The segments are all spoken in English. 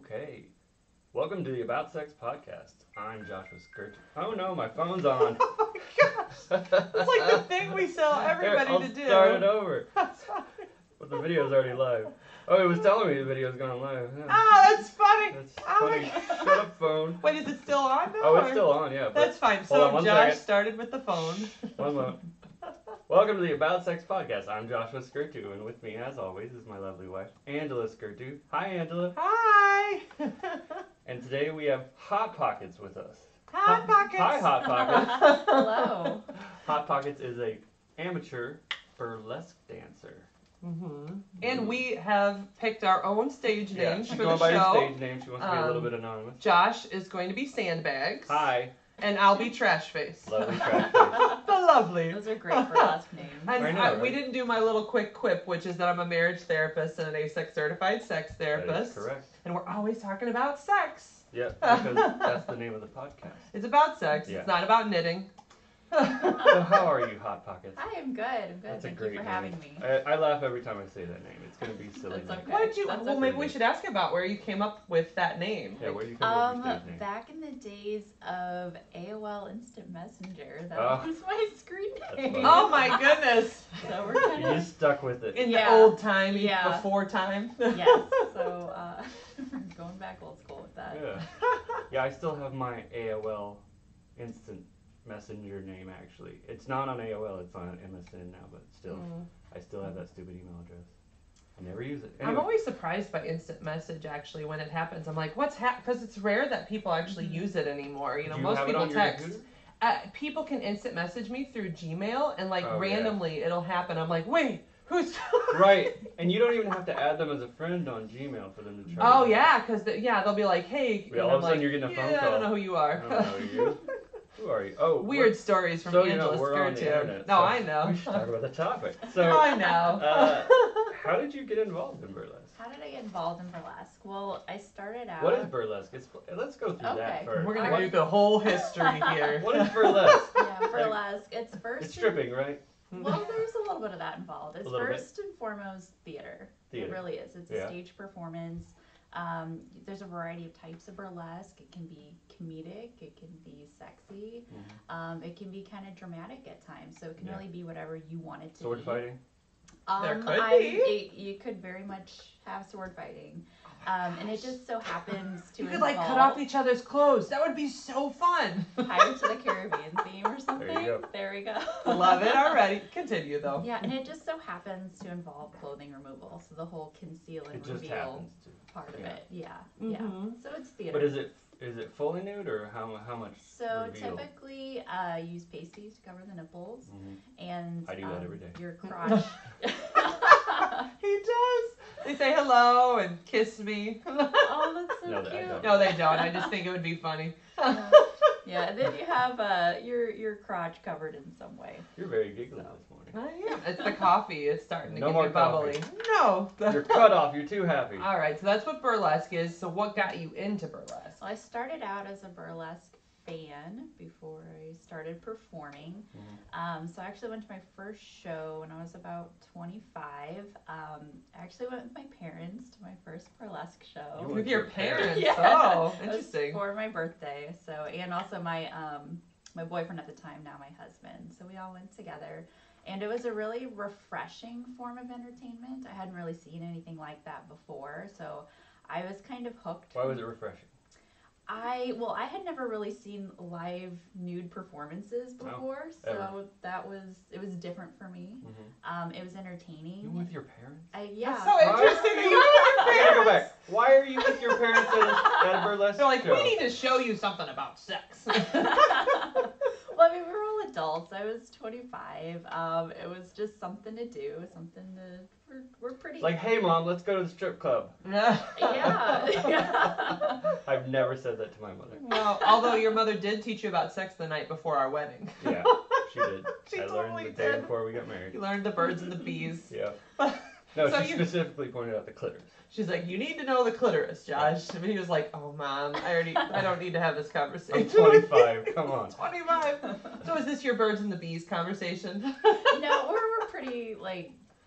Okay. Welcome to the About Sex podcast. I'm Joshua Skirt. Oh no, my phone's on. Oh my gosh. It's like the thing we tell everybody to do. I'll start it over. But the video's already live. Oh, it was telling me the video's going live. Yeah. Oh, that's funny. That's funny. Shut up, phone. Wait, is it still on now? Oh, it's still on, yeah. That's fine. Hold So on one Josh second. started with the phone. One moment. Welcome to the About Sex podcast. I'm Joshua Skirtu, and with me, as always, is my lovely wife, Angela Skirtu. Hi, Angela. Hi. And today we have Hot Pockets with us. Hot Pockets. Hi, Hot Pockets. Hello. Hot Pockets is a amateur burlesque dancer. Mm-hmm. And we have picked our own stage names she's for going the by show. her stage name. She wants to be a little bit anonymous. Josh is going to be Sandbags. Hi. And I'll be Trash Face. Lovely Trash Face. The lovely. Those are great burlesque names. And I know, right? we didn't do my little quick quip, which is that I'm a marriage therapist and an ASEX certified sex That therapist. is correct. And we're always talking about sex. Yep, because that's the name of the podcast. It's about sex. Yeah. It's not about knitting. So how are you, Hot Pockets? I am good. I'm good. That's a Thank great you for name. having me. I laugh every time I say that name. It's going to be silly. That's name. okay. What did you? That's Well, okay. maybe we should ask about where you came up with that name. Yeah, where do you come up with your stage name? Back in the days of AOL Instant Messenger, that Oh. was my screen That's name. funny. Oh my goodness! So we're kind You of just stuck with it. In Yeah. the old time, Yeah. before time. yes. So going back old school with that. Yeah. Yeah, I still have my AOL Instant Messenger name, actually. It's not on AOL, it's on MSN now, but still, I still have that stupid email address. I never use it. I'm Anyway, always surprised by instant message actually when it happens. I'm like, what's because it's rare that people actually use it anymore. You know, do you most have it people on your text. computer? People can instant message me through Gmail and like Oh, yeah. randomly it'll happen. I'm like, wait, who's? Right, and you don't even have to add them as a friend on Gmail for them to try. Oh to- yeah, because they'll be like, hey. Yeah, and all I'm of a sudden like, you're getting a phone yeah, I call. don't know who you are. I don't know you. Who are you? Oh, Weird stories from so, you know, Angela we're on the Skirtu. internet, No, so I know. We should talk about the topic. So, I know. how did you get involved in burlesque? How did I get involved in burlesque? Well, I started out. What is burlesque? Let's go through that Okay. first. We're gonna What- do the whole history here. What is burlesque? Yeah, burlesque. It's first. It's stripping, right? Well, there's a little bit of that involved. It's A little bit. first and foremost theater. Theater. It really is. It's Yeah. a stage performance. There's a variety of types of burlesque. It can be comedic. It can be sexy. It can be kind of dramatic at times. So it can Yeah. really be whatever you want it to Sword be. fighting? There could be. You could very much have sword fighting. And it just so happens to You could involve like cut off each other's clothes. That would be so fun. Pirates of the Caribbean theme or something. go. There we go. Love it already. Continue though. Yeah, and it just so happens to involve clothing removal, so the whole conceal and It just reveal happens to. part of yeah. it. Yeah, Mhm. yeah. So it's theater. But is it fully nude or how much so reveal? typically, use pasties to cover the nipples Mhm. and I do that every day. your crotch. He does. They say hello and kiss me. Oh, that's so No, I cute. don't. No, they don't. I just think it would be funny. Yeah, and then you have your crotch covered in some way. You're very giggly this morning. I am. It's the coffee. It's starting to No get more me bubbly. coffee. No. You're cut off. You're too happy. All right. So that's what burlesque is. So what got you into burlesque? Well, I started out as a burlesque fan before I started performing. So I actually went to my first show when I was about 25. I actually went with my parents to my first burlesque show. You went With to your your parents? parents. Yeah. Oh, It was interesting. for my birthday. So, and also my boyfriend at the time, now my husband. So we all went together. And it was a really refreshing form of entertainment. I hadn't really seen anything like that before. So I was kind of hooked. Why was it refreshing? I had never really seen live nude performances before, so it was different for me. It was entertaining. You with your parents? Yeah. That's so interesting. You with your I gotta go parents. back. Why are you with your parents at a burlesque They're like, show? we need to show you something about sex. Well, I mean, we were all adults. I was 25. It was just something to do, we're pretty. Like, hey mom, let's go to the strip club. Yeah. I've never said that to my mother. No, although your mother did teach you about sex the night before our wedding. Yeah, she did. She I totally learned the day did. before we got married. You learned the birds and the bees. Yeah. No, So she you- specifically pointed out the clitoris. She's like, you need to know the clitoris, Josh. And he was like, oh, Mom, I don't need to have this conversation. I'm 25. Come on. 25. So is this your birds and the bees conversation? No, we're pretty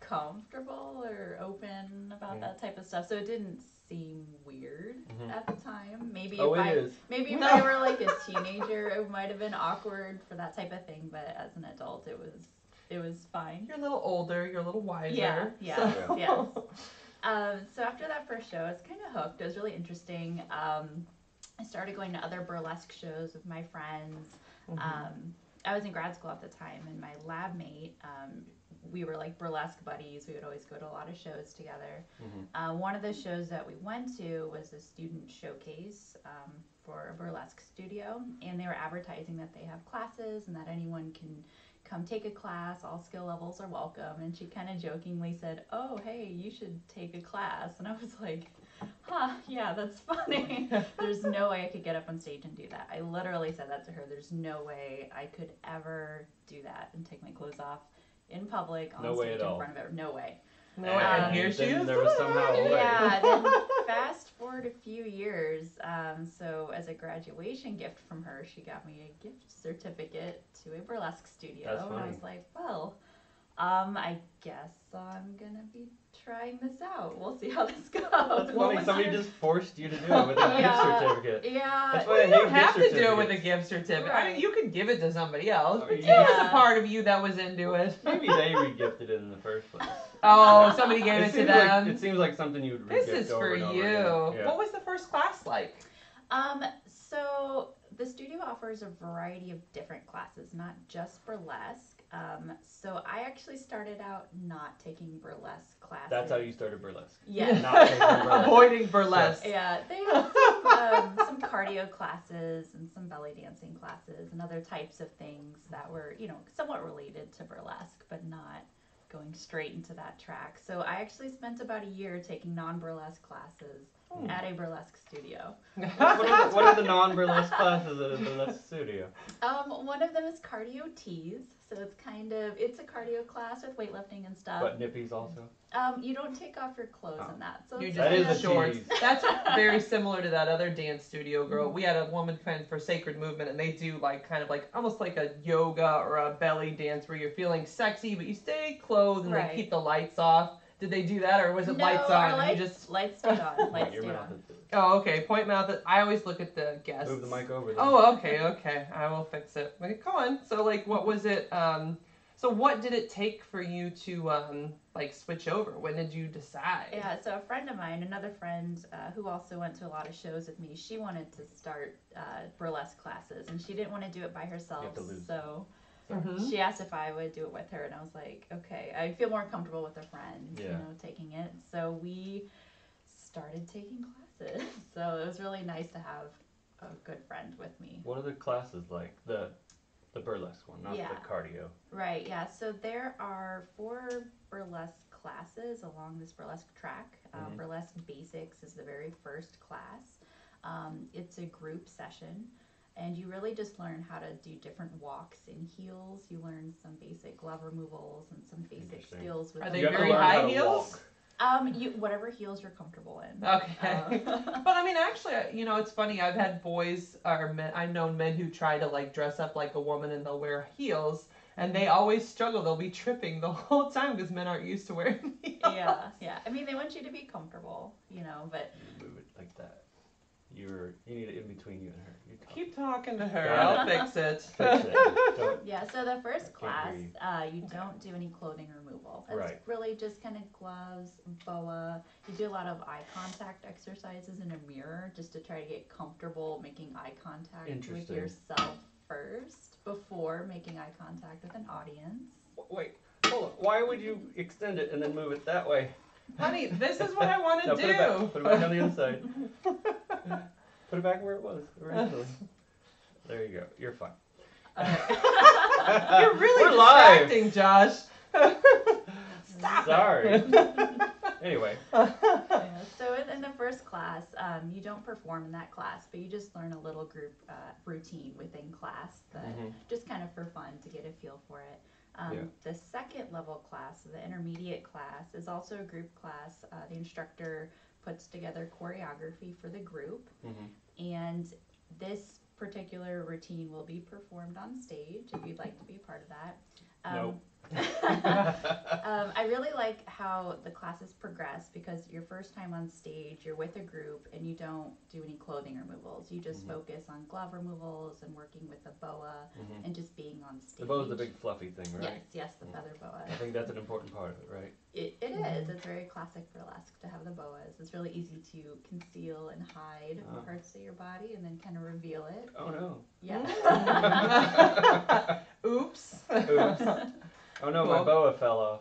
comfortable or open about that type of stuff, so it didn't seem weird at the time. Maybe if I were like a teenager, it might have been awkward for that type of thing, but as an adult, it was fine. You're a little older, you're a little wiser. Yes. So after that first show, I was kind of hooked. It was really interesting. I started going to other burlesque shows with my friends. I was in grad school at the time, and my lab mate, we were like burlesque buddies. We would always go to a lot of shows together. One of the shows that we went to was a student showcase for a burlesque studio, and they were advertising that they have classes and that anyone can come take a class. All skill levels are welcome. And she kind of jokingly said, "Oh, hey, you should take a class." And I was like, yeah, that's funny. There's no way I could get up on stage and do that. I literally said that to her. There's no way I could ever do that and take my clothes off in public on stage in front of everyone. No way. No, and here she is. There was somehow a way. Yeah, then fast forward a few years. So as a graduation gift from her, she got me a gift certificate to a burlesque studio. That's funny. And I was like, well, I guess I'm going to be trying this out. We'll see how this goes. That's funny. Somebody just forced you to do it with a gift certificate. Yeah. That's why You don't have to do it with a gift certificate. Right. I mean, you could give it to somebody else, but Yeah. it was a part of you that was into it. Maybe they re-gifted it in the first place. Oh, somebody gave it to seems them. It seems like something you would re-gift This is over for and over you. again. Yeah. What was the first class like? So the studio offers a variety of different classes, not just burlesque. So I actually started out not taking burlesque classes. That's how you started burlesque. Yeah. Not taking burlesque. Avoiding burlesque. Yeah, they had some cardio classes and some belly dancing classes and other types of things that were, somewhat related to burlesque, but not going straight into that track. So I actually spent about a year taking non-burlesque classes at a burlesque studio. What are the non-burlesque classes at a burlesque studio? One of them is cardio tees. So it's a cardio class with weightlifting and stuff. But nippies also? You don't take off your clothes in that. So You it's just That is in a shorts. tease. That's very similar to that other dance studio girl. We had a woman come in for Sacred Movement, and they do almost like a yoga or a belly dance where you're feeling sexy, but you stay clothed and Right. they keep the lights off. Did they do that, or was it lights on? Lights, You just lights stayed on. Lights Your stayed mouth on. is- Oh, okay. Point mouth. I always look at the guests. Move the mic over there. Oh, okay. I will fix it. Okay, go on. So, what was it? So, what did it take for you to switch over? When did you decide? Yeah, so a friend of mine, another friend who also went to a lot of shows with me, she wanted to start burlesque classes, and she didn't want to do it by herself. You have to lose. So Mhm. she asked if I would do it with her, and I was like, okay, I feel more comfortable with a friend, Yeah. taking it. So we started taking classes. So it was really nice to have a good friend with me. What are the classes like? The burlesque one, not Yeah. the cardio. Right, yeah. So there are 4 burlesque classes along this burlesque track. Burlesque Basics is the very first class. It's a group session, and you really just learn how to do different walks in heels. You learn some basic glove removals and some basic Interesting. skills with Are they You have to very learn how high to heels? walk. Whatever heels you're comfortable in. Okay. But I mean, actually, it's funny. I've had boys or men. I've known men who try to dress up like a woman and they'll wear heels, and they always struggle. They'll be tripping the whole time because men aren't used to wearing heels. Yeah. I mean, they want you to be comfortable, but Move it like that. You need it in between you and her. You talk. Keep talking to her. Got I'll fix it. Fix it. Don't- yeah. So the first Can't class, breathe. you don't do any clothing removal. It's Right. really just kind of gloves, boa. You do a lot of eye contact exercises in a mirror just to try to get comfortable making eye contact with Interesting. yourself first before making eye contact with an audience. Wait, hold on. Why would you extend it and then move it that way? Honey, this is what I want to No, do. put it back on the other side. Put it back where it was originally. There you go. You're fine. Okay. You're really We're live. distracting, Josh. Stop Sorry. it. Anyway. Yeah, so in the first class, you don't perform in that class, but you just learn a little group routine within class, that just kind of for fun to get a feel for it. The second level class, the intermediate class, is also a group class. The instructor puts together choreography for the group, and this particular routine will be performed on stage if you'd like to be a part of that. Nope. I really like how the classes progress because your first time on stage, you're with a group and you don't do any clothing removals. You just focus on glove removals and working with the boa and just being on stage. The boa's the big fluffy thing, right? Yes, the feather boa. I think that's an important part of it, right? It is. It's very classic burlesque to have the boas. It's really easy to conceal and hide parts of your body and then kind of reveal it. Oh no. Yeah. Oops. Oops. Oh no, my boa fell off.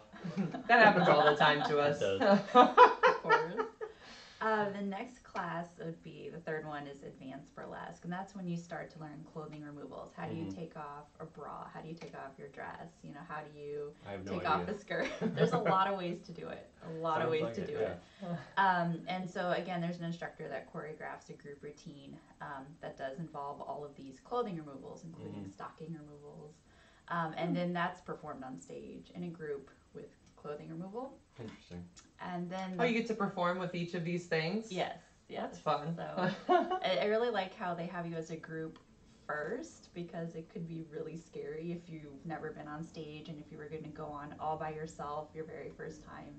That happens all the time to us. It does. Of course. The next class would be, the third one is advanced burlesque, and that's when you start to learn clothing removals. How do you take off a bra? How do you take off your dress? You know, how do you take off the skirt? There's a lot of ways to do it. And so again, there's an instructor that choreographs a group routine that does involve all of these clothing removals, including stocking removals. And then that's performed on stage in a group with clothing removal. Interesting. And then you get to perform with each of these things? Yes. That's fun. So I really like how they have you as a group first, because it could be really scary if you've never been on stage and if you were going to go on all by yourself your very first time.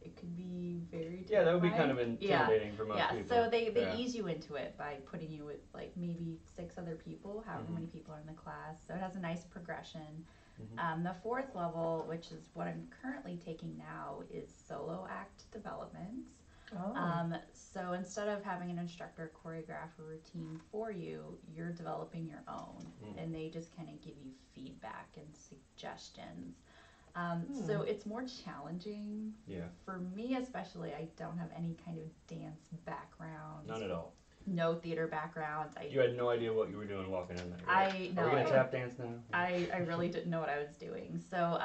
It could be very terrifying. Yeah, that would be kind of intimidating for most people. So they ease you into it by putting you with like maybe 6 other people, however many people are in the class. So it has a nice progression. The fourth level, which is what I'm currently taking now, is solo act development. So instead of having an instructor choreograph a routine for you, you're developing your own, and they just kind of give you feedback and suggestions. So it's more challenging. Yeah. For me especially, I don't have any kind of dance background. None at all. No theater background. You had no idea what you were doing walking in there, right? No, Are we going to tap dance now? I really didn't know what I was doing. So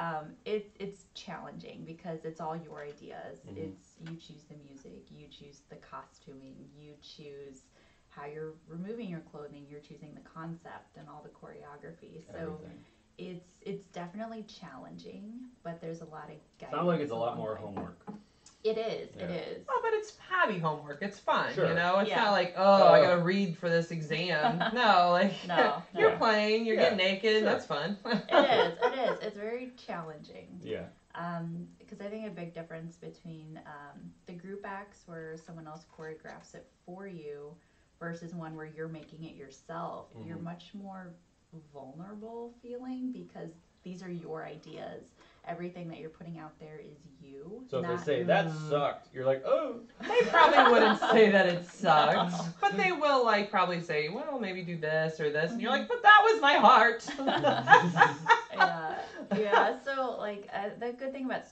it's challenging because it's all your ideas. It's you choose the music, you choose the costuming, you choose how you're removing your clothing, you're choosing the concept and all the choreography. So it's definitely challenging, but there's a lot of guidance. Sounds like it's a lot more homework. It is. It is. Oh, but it's happy homework. It's fun, Sure. you know? It's not like, I gotta read for this exam. No, like, you're playing, you're getting naked, that's fun. It is. It's very challenging. Yeah. Because I think a big difference between the group acts where someone else choreographs it for you versus one where you're making it yourself, you're much more vulnerable feeling because these are your ideas. Everything that you're putting out there is you. So if they say, that sucked, you're like, oh. They probably wouldn't say that it sucks, but they will like probably say, well, maybe do this or this, and you're like, but that was my heart. Yeah. So like the good thing about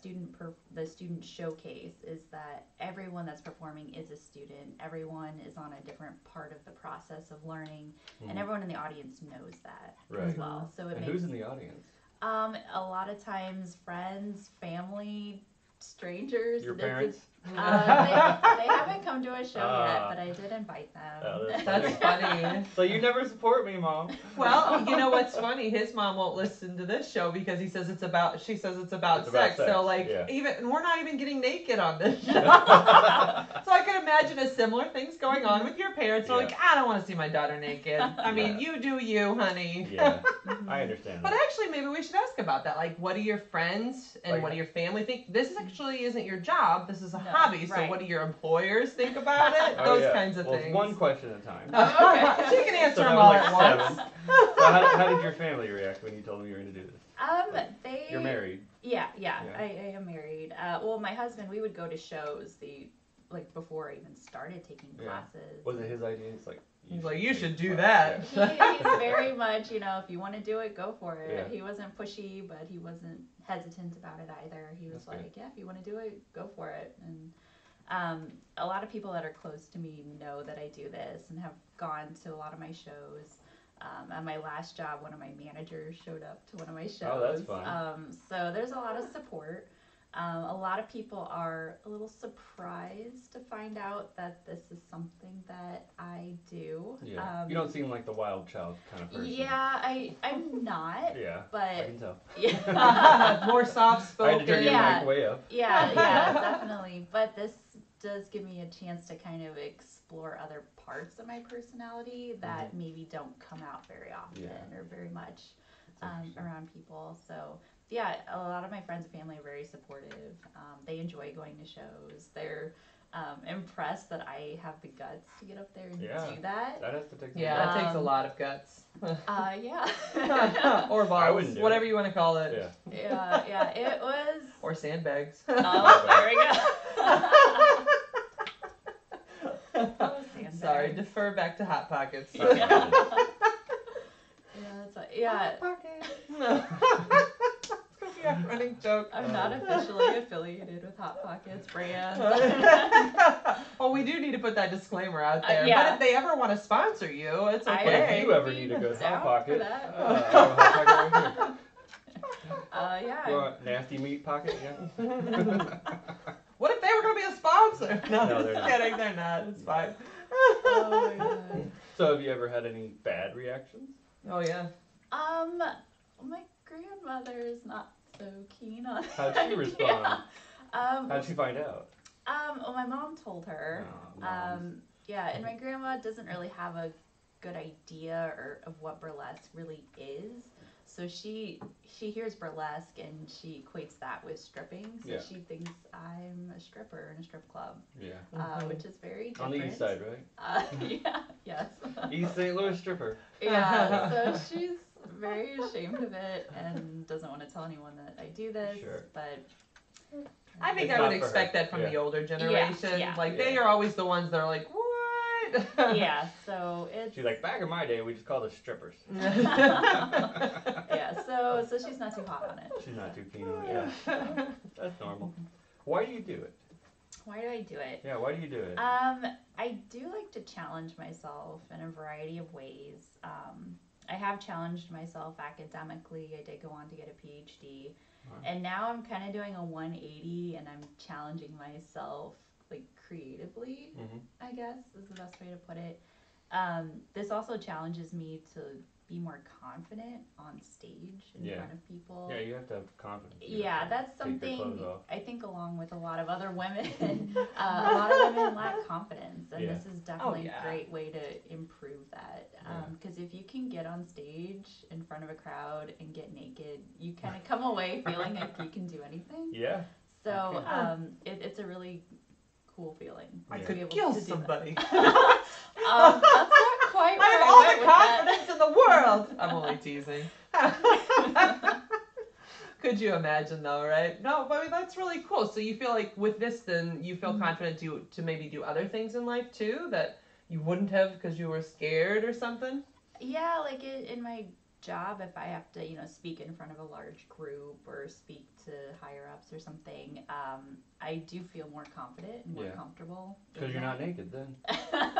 the student showcase is that everyone that's performing is a student. Everyone is on a different part of the process of learning, and everyone in the audience knows that as well. So who's in the audience? A lot of times friends, family, strangers. Your parents? They haven't come to a show yet, but I did invite them. Oh, that's funny. So you never support me, Mom. Well, you know what's funny? His mom won't listen to this show because she says it's about sex. So like, even we're not even getting naked on this show. So I could imagine a similar things going on with your parents. They're like, I don't want to see my daughter naked. I mean, you do you, honey. Yeah, I understand. But actually, maybe we should ask about that. Like, what do your friends and what do your family think? This actually isn't your job. This is a hobby. So what do your employers think about it? Those kinds of things. One question at a time. Okay. She can answer them all at once. So how did your family react when you told them you were going to do this? You're married. Yeah. I am married. Well, my husband, we would go to shows before I even started taking classes. Was it his idea? It's like, he's like, you should do that. He's very much, if you want to do it, go for it. Yeah. He wasn't pushy, but he wasn't hesitant about it either. He was if you want to do it, go for it. And a lot of people that are close to me know that I do this and have gone to a lot of my shows. At my last job, one of my managers showed up to one of my shows. Oh, that's fun. So there's a lot of support. A lot of people are a little surprised to find out that this is something that I do. Yeah. You don't seem like the wild child kind of person. Yeah, I'm not. Yeah. But I can tell. Yeah. More soft spoken. I had to turn your mic way up. Yeah, definitely. But this does give me a chance to kind of explore other parts of my personality that maybe don't come out very often or very much around people. So yeah, a lot of my friends and family are very supportive. They enjoy going to shows. They're impressed that I have the guts to get up there and do that. That has to take some Yeah, that takes a lot of guts. Yeah. Or balls, do whatever you want to call it. Yeah, it was. Or sandbags. Oh, there we go. Sorry, defer back to Hot Pockets. Yeah, Hot Pockets. No. It's going to be a running joke. I'm not officially affiliated with Hot Pockets brand. Well, we do need to put that disclaimer out there. Yeah. But if they ever want to sponsor you, it's I- okay. But if you ever need a good Down Hot for Pocket, that. I have a Hot Pocket right here. Yeah. You want a nasty meat pocket? Yeah. What if they were going to be a sponsor? No, No, they're just not. kidding. They're not. It's fine. Oh my god. So have you ever had any bad reactions? Oh, yeah. My grandmother is not so keen on it. How'd she respond? Yeah. How'd she find out? Well, my mom told her. Oh, moms. Yeah, and my grandma doesn't really have a good idea of what burlesque really is. So she hears burlesque and she equates that with stripping. So Yeah. she thinks I'm a stripper in a strip club, Yeah. which is very different. On the east side, right? Yeah, yes. East St. Louis stripper. Yeah, so she's very ashamed of it and doesn't want to tell anyone that I do this. Sure. But I think It's I would not for expect her. that from Yeah. the older generation. yeah. Like, they Yeah. are always the ones that are like, what? yeah, so it's She's like, back in my day, we just called us strippers. yeah, so she's not too hot on it. She's not too keen on it. Yeah. That's normal. Why do you do it? Why do I do it? Yeah, why do you do it? I do like to challenge myself in a variety of ways. I have challenged myself academically. I did go on to get a PhD. Wow. And now I'm kind of doing a 180 and I'm challenging myself like creatively, Mm-hmm. I guess is the best way to put it. This also challenges me to be more confident on stage in front of people. Yeah, you have to have confidence. You Yeah, have to that's take your something clothes off. I think along with a lot of other women, a lot of women lack confidence, and Yeah. this is definitely yeah. a great way to improve that. Because if you can get on stage in front of a crowd and get naked, you kind of come away feeling like you can do anything. Yeah. So Okay. it's a really cool feeling. I Yeah. to be could able kill to do that. somebody. That's not quite I where have all went the with that. confidence in the world. I'm only teasing. Could you imagine though, right? No, but I mean, that's really cool. So you feel like with this, then you feel confident to maybe do other things in life too that you wouldn't have because you were scared or something? Yeah, like in my job, if I have to, speak in front of a large group or speak to higher ups or something, I do feel more confident and more Yeah. comfortable. Because you're not naked then.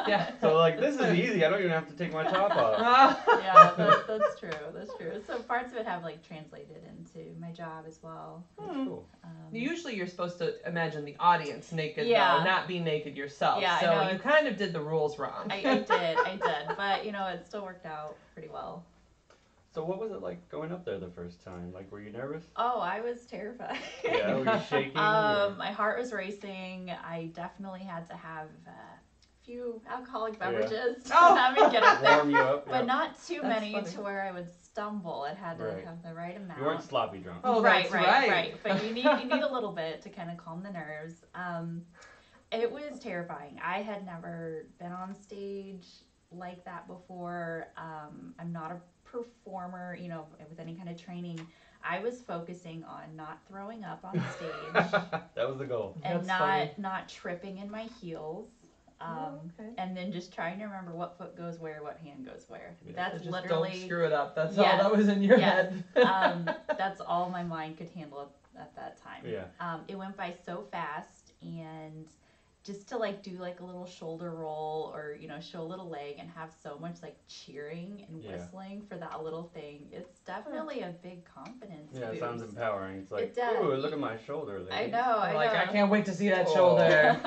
Yeah. So, like, this is easy. I don't even have to take my top off. Yeah, that's true. That's true. So parts of it have like translated into my job as well. That's cool. Usually you're supposed to imagine the audience naked, Yeah. though, not be naked yourself. Yeah, I so know, you it's- kind of did the rules wrong. I did, but it still worked out pretty well. So what was it like going up there the first time? Like, were you nervous? Oh, I was terrified. Yeah, were you shaking? or- My heart was racing. I definitely had to have a few alcoholic beverages to Oh. have me get up there. Warm you up? But yeah. not too That's many funny. to where I would stumble. It had to Right. have the right amount. You weren't sloppy drunk. Oh, right, that's right, right. right. But you need a little bit to kind of calm the nerves. It was terrifying. I had never been on stage like that before. I'm not a performer, with any kind of training. I was focusing on not throwing up on stage That was the goal. and That's funny. not tripping in my heels. Okay. And then just trying to remember what foot goes where, what hand goes where. Yeah. That's Just literally don't screw it up. That's Yes. all that was in your Yes. head. That's all my mind could handle at that time. Yeah. It went by so fast, and just to do a little shoulder roll or show a little leg and have so much cheering and Yeah. whistling for that little thing, it's definitely a big confidence Yeah, it boost. sounds empowering. It's like, It does. ooh, look at my shoulder. I lady." know. I Like, know. I can't wait to see that Oh. shoulder.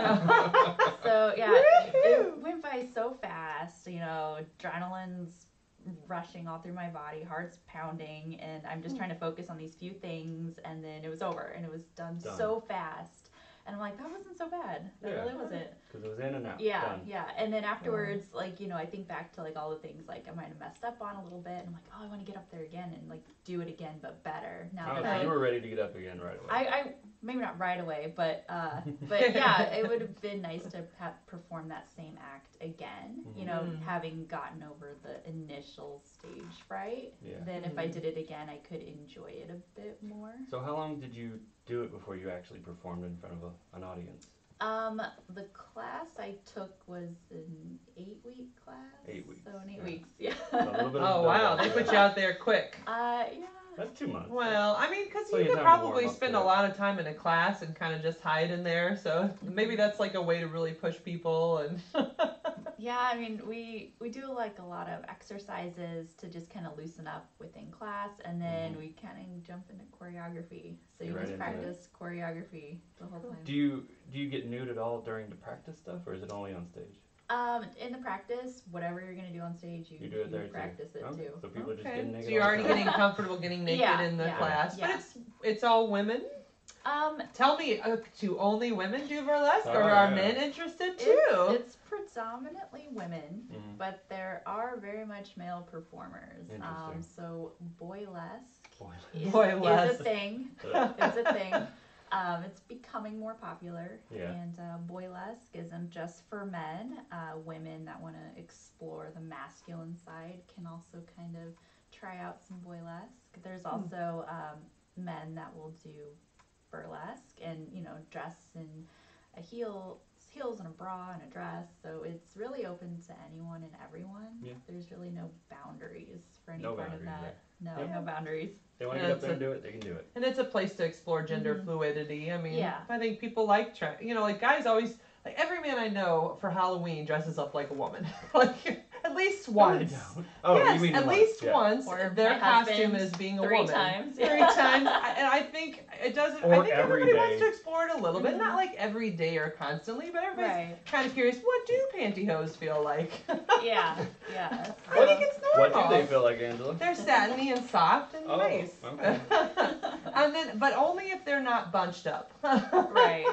So yeah, it went by so fast. Adrenaline's rushing all through my body, heart's pounding, and I'm just trying to focus on these few things, and then it was over, and it was done Done. so fast. And I'm like, that wasn't so bad. That Yeah. really wasn't. Because it was in and out. Yeah, Done. yeah. And then afterwards, like, you know, I think back to like all the things like I might have messed up on a little bit, and I'm like, oh, I want to get up there again and like do it again, but better. Now Oh, that so you were ready to get up again right away. I maybe not right away, but yeah, it would have been nice to perform that same act again. You know, having gotten over the initial stage fright. Yeah. Then if I did it again, I could enjoy it a bit more. So how long did you do it before you actually performed in front of an audience? The class I took was an 8-week class. 8 weeks. So in 8 weeks, yeah. A little bit of Oh wow, they put you out there quick. Yeah. That's 2 months. Well, I mean, because So you you could have to warm probably up spend to a it. lot of time in a class and kind of just hide in there. So maybe that's like a way to really push people. And Yeah, I mean, we do like a lot of exercises to just kind of loosen up within class, and then we kind of jump into choreography. So you You're just right into practice choreography the whole time. Do you get nude at all during the practice stuff, or is it only on stage? In the practice, whatever you're gonna do on stage, you You do it there practice too. it Okay. too. So people just okay, get naked. so you're all already the time. getting comfortable getting naked Yeah, in the yeah, class, yeah. but it's all women. Tell me, do only women do burlesque, Oh, or are yeah. men interested too? It's predominantly women, but there are very much male performers. Interesting. So boylesque Boy. is Boylesque. a thing. Yeah. It's a thing. It's becoming more popular. Yeah. And boylesque isn't just for men. Women that want to explore the masculine side can also kind of try out some boylesque. There's also men that will do burlesque and, you know, dress in a heels and a bra and a dress. So it's really open to anyone and everyone. Yeah. There's really no boundaries for any No part boundaries of that. No, Yep. no boundaries. They want to Yeah, get up it's there and do it, they can do it. And it's a place to explore gender fluidity. I mean, Yeah. I think people like you know, like guys always, like every man I know for Halloween dresses up like a woman, like at least once. Oh, yes, you mean at once, least yeah. once. Or Their my costume husband is being a 3 woman. times. 3 times, and I think it doesn't. Or I think every everybody day. wants to explore it a little bit, not like every day or constantly, but everybody's Right. kind of curious. What do pantyhose feel like? Yeah, yeah. I think it's What normal. do they feel like, Angela? They're satiny and soft and Oh, nice. okay. And then, but only if they're not bunched up. Right.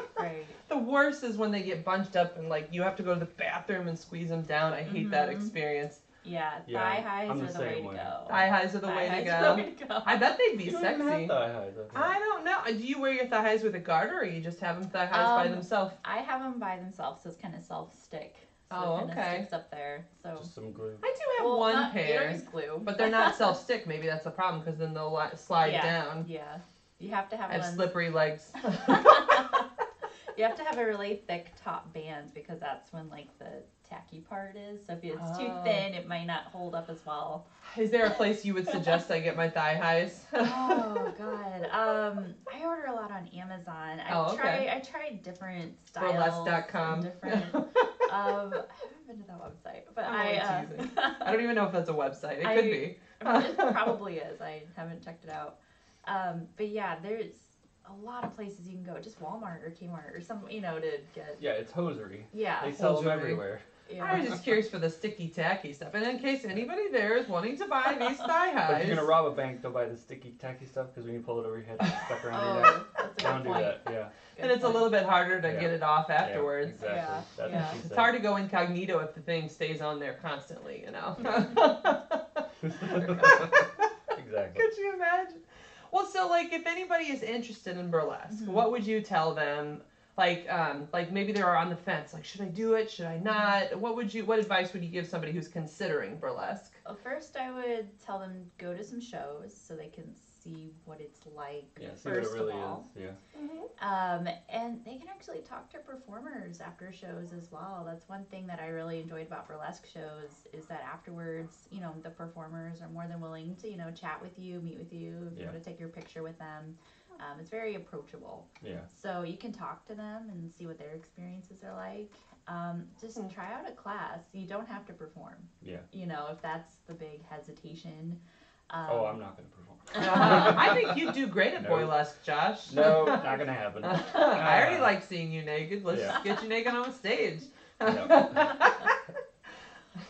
The worst is when they get bunched up and like you have to go to the bathroom and squeeze them down. I hate that experience. Yeah, Yeah, thigh highs I'm are the the way same to way. go. Thigh highs are the Thigh way to highs go. are the way to go. I bet they'd be You don't sexy. even have thigh highs, I think. I don't know. Do you wear your thigh highs with a garter, or you just have them thigh highs by themselves? I have them by themselves, so it's kind of self-stick. So Oh, it kind okay. of sticks up there. So Just some glue. I do have well, one not, You pair, don't use glue. but they're not self-stick. Maybe that's the problem because then they'll slide Yeah. down. Yeah, you have to have I have ones. slippery legs. You have to have a really thick top band because that's when like the tacky part is. So if it's too Oh. thin, it might not hold up as well. Is there a place you would suggest I get my thigh highs? Oh God. I order a lot on Amazon. I tried different styles. Burlesque.com. and different. I haven't been to that website, but I'm only I. teasing. I don't even know if that's a website. It could be. It probably is. I haven't checked it out. But yeah, there's a lot of places you can go. Just Walmart or Kmart or some, to get. Yeah, it's hosiery. Yeah. They sell them Hosiery. everywhere. Yeah. I was just curious for the sticky tacky stuff, and in case anybody there is wanting to buy these thigh But highs, if you're gonna rob a bank, don't buy the sticky tacky stuff because when you pull it over your head, it's stuck around your neck. Oh, that's a Don't good do point. that. Yeah. and it's a little bit harder to Yeah. get it off afterwards. Yeah, exactly. Yeah, That's yeah. what she It's said. hard to go incognito if the thing stays on there constantly, Exactly. Could you imagine? Well, so like if anybody is interested in burlesque, what would you tell them? Like maybe they're on the fence. Like, should I do it? Should I not? What advice would you give somebody who's considering burlesque? Well, first I would tell them go to some shows so they can see what it's like. Yeah, see what it first really of all. is. Yeah. And they can actually talk to performers after shows as well. That's one thing that I really enjoyed about burlesque shows is that afterwards, the performers are more than willing to, chat with you, meet with you, if you want to take your picture with them. It's very approachable. Yeah. So you can talk to them and see what their experiences are like. Just try out a class. You don't have to perform. Yeah. If that's the big hesitation. Oh, I'm not gonna perform. I think you'd do great at No. burlesque, Josh. No, not gonna happen. I already like seeing you naked. Let's just get you naked on stage. I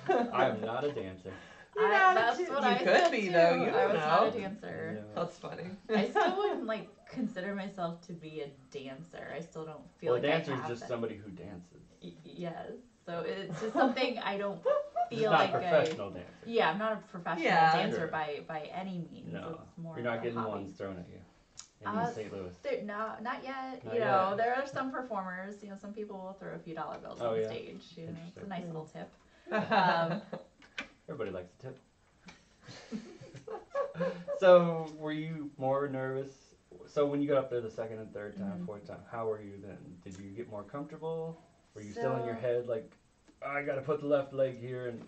am not a dancer. That's what I could said be too. though. You I don't was know. not a dancer. No. That's funny. I still wouldn't like consider myself to be a dancer. I still don't feel Well, like a dancer I is have just that. somebody who dances. Yes. So it's just something I don't Just feel not like a professional dancer. Yeah, I'm not a professional Yeah. dancer Sure. by any means. No, It's more you're not of a getting hobby. ones thrown at you in Uh, East St. Louis. No, not yet. Not you know, yet. there are some performers. You know, some people will throw a few dollar bills Oh, on yeah. stage. You know, it's a Interesting. nice little tip. Everybody likes a tip. So, were you more nervous? So, when you got up there the second and third time, Mhm. fourth time, how were you then? Did you get more comfortable? Were you still in your So- head like, I gotta put the left leg here, and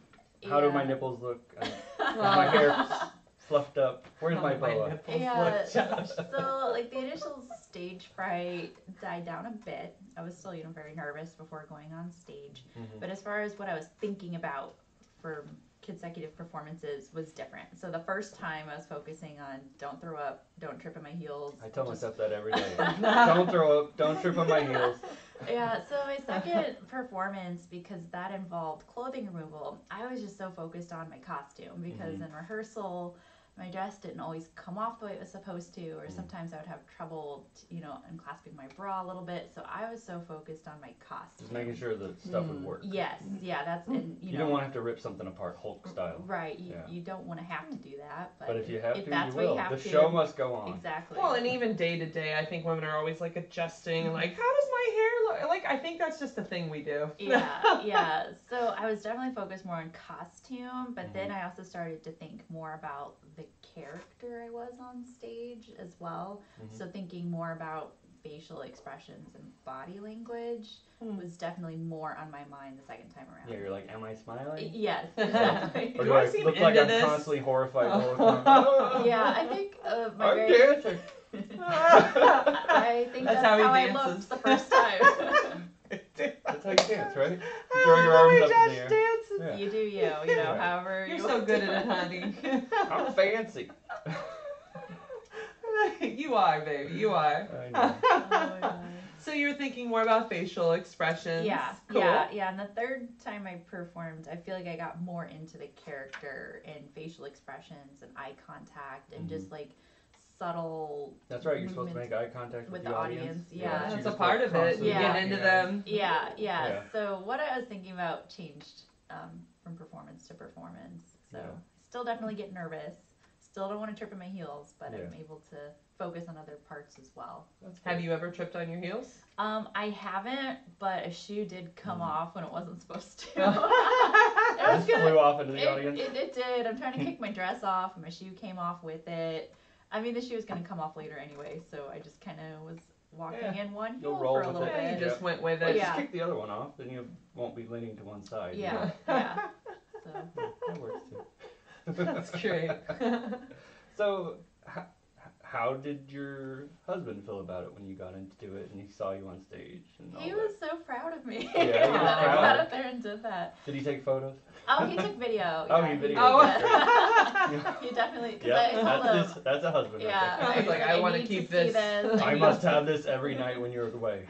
how do my Yeah. nipples look? And is my hair fluffed up? Where's my Oh, my boa? nipples Yeah, look, Josh. so like the initial stage fright died down a bit. I was still, very nervous before going on stage. Mhm. But as far as what I was thinking about for consecutive performances was different. So the first time I was focusing on don't throw up, don't trip on my heels. I tell just- myself that every day. Don't throw up, don't trip on my heels. Yeah, so my second performance, because that involved clothing removal, I was just so focused on my costume because Mhm. in rehearsal, my dress didn't always come off the way it was supposed to, or Mhm. sometimes I would have trouble, unclasping my bra a little bit. So I was so focused on my costume. Just making sure the stuff would work. Yes, yeah, that's and You don't want to have to rip something apart Hulk style. right. Yeah. You don't want to have to do that, But if you have to, that's you what will. you have The to, show must go on. exactly. Well, and even day to day, I think women are always like adjusting and like, how does my hair look? Like, I think that's just a thing we do. yeah. So I was definitely focused more on costume, but then I also started to think more about the character I was on stage as well. Mhm. So thinking more about facial expressions and body language was definitely more on my mind the second time around. Yeah, you're like, am I smiling? Yes, exactly. Or Do do I I seem look like into I'm this? constantly horrified all the time? Yeah, I think my I'm very dancing. I think That's that's, how he how I dances. looked the first time. That's how you dance, right? You Oh, throw your the way arms up in Josh the air. dances. Yeah. You do you, Yeah. however You're you so want good to. at it, honey. I'm fancy. You are, baby. You are. I know. Oh my God. So you're thinking more about facial expressions. Yeah, Cool. yeah. And the third time I performed, I feel like I got more into the character and facial expressions and eye contact and just like subtle. That's right, you're supposed to make movements. eye contact With with the audience, yeah. she That's a just, part of it. constantly You Yeah. get looking into at them. Yeah. Yeah. So what I was thinking about changed from performance to performance. So Yeah. still definitely get nervous. Still don't want to trip in my heels, but I'm Yeah. able to focus on other parts as well. That's Have good. you ever tripped on your heels? I haven't, but a shoe did come off when it wasn't supposed to. Oh. It was Just good. flew off into the audience? It did. I'm trying to kick my dress off, and my shoe came off with it. I mean, the shoe was going to come off later anyway, so I just kind of was walking Yeah. in one You'll heel roll for a with little it. Yeah, you bit. just went with Well, it. Yeah. just kick the other one off, then you won't be leaning to one side. Yeah, yeah. So That works too. That's great. So, how did your husband feel about it when you got into it and he saw you on stage? And all he that? was so proud of me Yeah, he was that I proud. got up there and did that. Did he take photos? Oh, he took video. Oh, yeah, he videoed. Oh. Yeah. He definitely. 'Cause I told him. That's a husband. Yeah. Right I was like, I wanna need keep to see this. I must have this every night when you're away.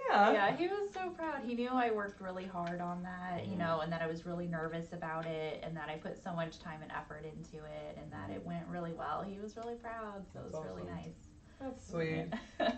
Yeah. Yeah, he was so proud. He knew I worked really hard on that, and that I was really nervous about it, and that I put so much time and effort into it, and that it went really well. He was really proud, so it That's was really awesome. nice. That's sweet.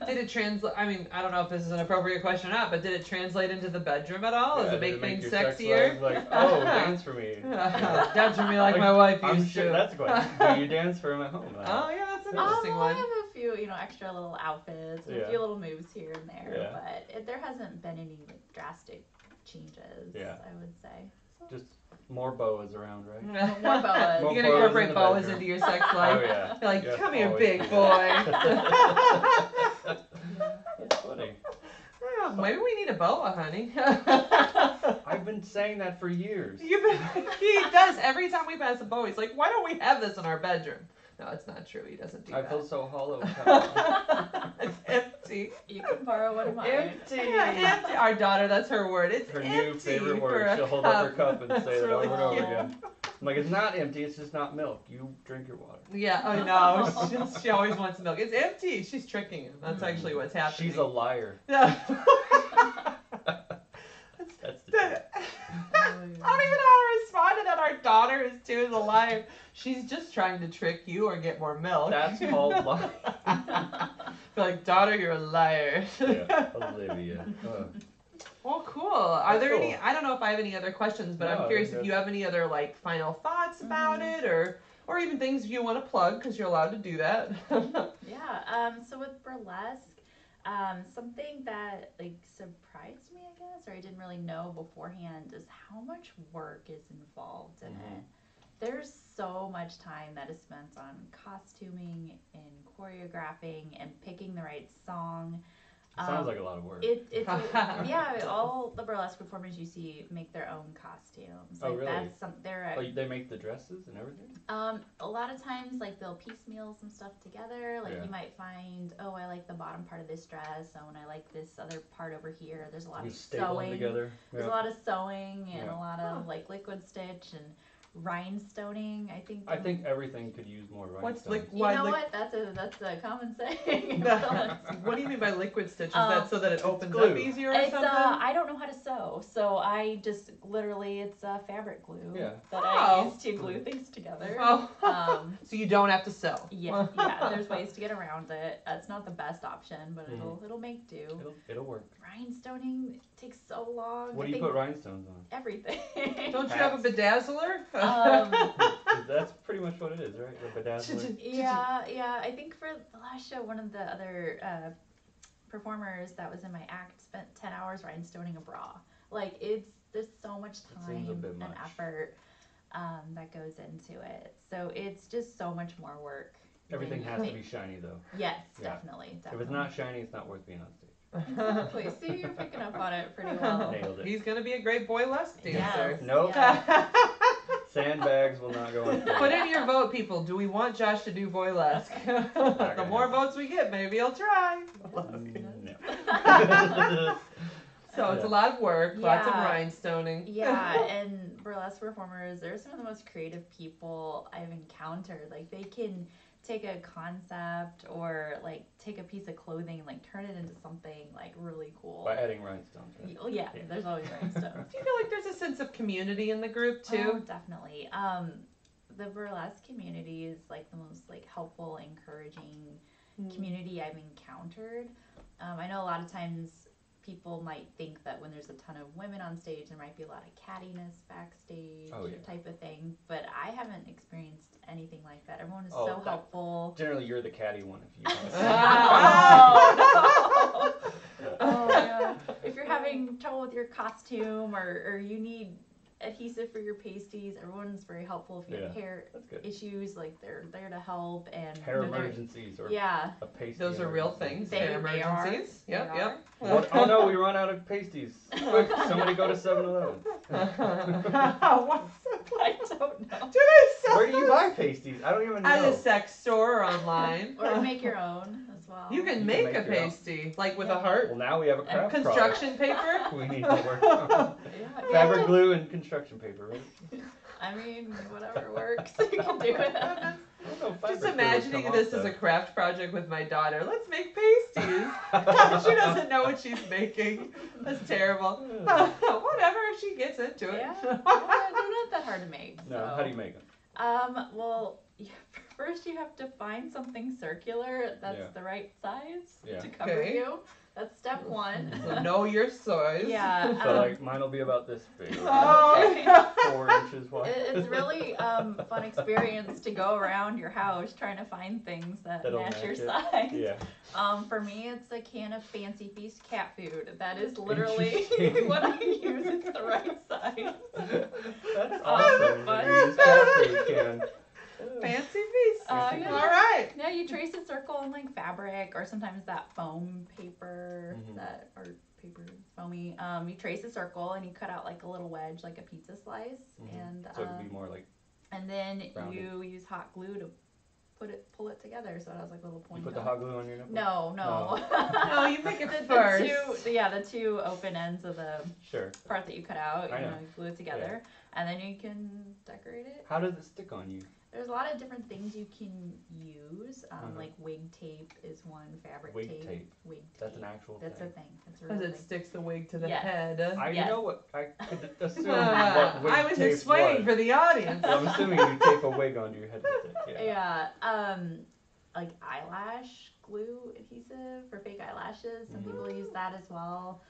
Did it translate? I mean, I don't know if this is an appropriate question or not, but did it translate into the bedroom at all? Does Yeah, it make did things your sex sexier? life like, oh, dance for me. Dance for me like my wife I'm used sure to. that's a question. Do you dance for him at home? Oh yeah, that's an interesting I one. have a few, extra little outfits and Yeah. a few little moves here and there, Yeah. but there hasn't been any drastic changes. Yeah. I would say. Just more boas around, right? More boas. More You're gonna boas incorporate in the boas bedroom. into your sex life. Oh yeah. You're like, Yeah, come here, always big do boy. that. That's funny. Oh, maybe we need a boa, honey. I've been saying that for years. He does every time we pass a boa. He's like, why don't we have this in our bedroom? No, it's not true. He doesn't do I that. feel so hollow. It's empty. You can borrow one of mine. Empty. Yeah, empty. Our daughter, that's her word. It's Her empty. new favorite for word. a She'll hold up her cup and That's say it really over and over cute. again. I'm like, it's not empty. It's just not milk. You drink your water. Yeah, I know. She always wants milk. It's empty. She's tricking him. That's actually what's happening. She's a liar. Yeah. That's the truth. I don't even know how to respond to that. Our is too, is a liar. She's just trying to trick you or get more milk. That's called lying. Like, daughter, you're a liar. Yeah, Olivia. Well, cool. Are there Cool. any? I don't know if I have any other questions, but I'm curious if you have any other like final thoughts about it, or even things you want to plug because you're allowed to do that. Yeah. So with burlesque, something that like surprised me, I guess, or I didn't really know beforehand, is how much work is involved in it. There's so much time that is spent on costuming and choreographing and picking the right song. Sounds like a lot of work. It's yeah. All the burlesque performers you see make their own costumes. Oh, really? That's They make the dresses and everything? A lot of times, like, they'll piecemeal some stuff together. Like, you might find, oh, I like the bottom part of this dress, and I like this other part over here. There's a lot of sewing. Together. There's a lot of sewing and a lot of like liquid stitch and rhinestoning. I think everything could use more rhinestones. you know what? That's a common saying. What do you mean by liquid stitch? Is that so that it opens glue. up easier or It's something? I don't know how to sew, so I just literally it's fabric glue that I use to glue things together. So you don't have to sew. Yeah. There's ways to get around it. It's not the best option, but it'll make do. It'll work. Rhinestoning takes so long. What do you put rhinestones on? Everything. Don't you have a bedazzler? That's pretty much what it is, right? The bedazzler. Yeah. I think for the last show, one of the other performers that was in my act spent 10 hours rhinestoning a bra. Like, there's so much time and effort that goes into it. So it's just so much more work. Everything has to be shiny, though. Yes, definitely. If it's not shiny, it's not worth being on stage. Exactly. See, you're picking up on it pretty well. Nailed it. He's gonna be a great boylesque dancer. Yes. Nope. Yeah. Sandbags will not go on stage. Put in your vote, people. Do we want Josh to do boylesque? The more votes we get, maybe he'll try. No. So it's a lot of work, lots of rhinestoning. Yeah, and burlesque performers, they're some of the most creative people I've encountered. Like, they can take a concept or like take a piece of clothing and like turn it into something like really cool. By adding rhinestones, right? Yeah, there's always rhinestones. Do you feel like there's a sense of community in the group too? Oh, definitely. The burlesque community is like the most like helpful, encouraging community I've encountered. I know a lot of times people might think that when there's a ton of women on stage, there might be a lot of cattiness backstage type of thing, but I haven't experienced anything like that. Everyone is so helpful. Generally, you're the catty one if you. Oh, yeah. If you're having trouble with your costume or you need adhesive for your pasties, everyone's very helpful. If you have hair issues, like they're there to help. And hair emergencies or a pasty. Those are real things. Hair emergencies. Yep. Oh no, we run out of pasties. Quick, somebody go to 7-Eleven. I don't know. Do they sell? Where do you buy pasties? I don't even know. At a sex store or online. Or make your own as well. You can make a pasty, like with a heart. Well, now we have a craft construction paper. We need to work on. Fabric glue and construction paper, right? I mean, whatever works, you can do it. Just imagining this as a craft project with my daughter. Let's make pasties. She doesn't know what she's making. That's terrible. Whatever, she gets into it. Yeah, they're not that hard to make. No, so. how do you make them? Well, first you have to find something circular that's the right size to cover you. That's step one. So know your size. Yeah. So like mine will be about this big. Oh. 4 inches wide. It's really fun experience to go around your house trying to find things that match your size. Yeah. For me, it's a can of Fancy Feast cat food. That is literally what I use. It's the right size. That's awesome. You use cat food can. Fancy Feast. Yeah. All right. Yeah, you trace a circle on like fabric or sometimes that foam paper or paper is foamy. You trace a circle and you cut out like a little wedge, like a pizza slice, and so it would be more like. And then rounded. you use hot glue to pull it together, so it has like little points. You put the hot glue on your nipple? No. No, you make it first. The two open ends of the part that you cut out. You glue it together, and then you can decorate it. How does it stick on you? There's a lot of different things you can use. Like wig tape is one, fabric Wig tape. tape. Wig tape. That's an actual That's thing. a thing. That's a Because real it thing. sticks the wig to the Yes. head. You know what? I could assume what I wig was tape explaining was. for the audience. So I'm assuming you tape a wig onto your head with it. Yeah. Yeah. Like eyelash glue adhesive for fake eyelashes. Some people use that as well.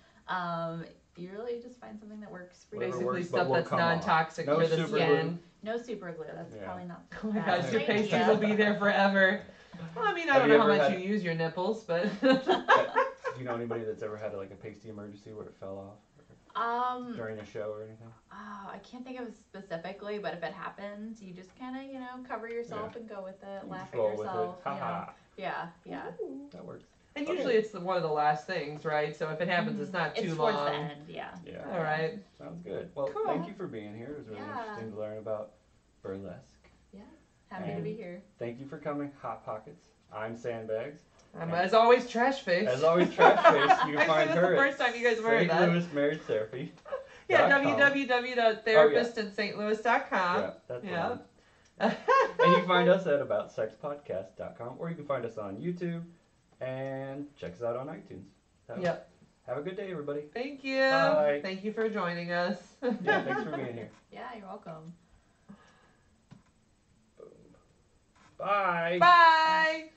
You really just find something that works for you. Whatever Basically works, but stuff will that's come off. non-toxic No for the super skin. glue. No super glue. That's Yeah. probably not. Oh my the gosh, best your idea. pasties will be there forever. Well, I mean, I Have don't you know how ever much had- you use your nipples, but Do you know anybody that's ever had like a pasty emergency where it fell off during a show or anything? Oh, I can't think of it specifically, but if it happens, you just kind of, cover yourself and go with it, You laugh just at roll with yourself. it. Ha ha. Yeah. That works. and Okay. usually it's one of the last things, right? So if it happens, it's not too It's long. towards the end, yeah. Yeah. All right. Sounds good. Well, Cool. thank you for being here. It was really Yeah. interesting to learn about burlesque. Yes. Happy to be here. Thank you for coming, Hot Pockets. I'm Sandbags. As always, Trash Face. As always, Trash Face. You can I find said this her the at first time you guys have heard St. that. Louis Marriage Therapy. Yeah, .com. www.therapistintstlouis.com. Yeah, that's Yeah. the one. And you can find us at aboutsexpodcast.com, or you can find us on YouTube and check us out on iTunes. Yep. Have a good day, everybody. Thank you. Bye. Thank you for joining us. Yeah, thanks for being here. Yeah, you're welcome. Boom. Bye. Bye.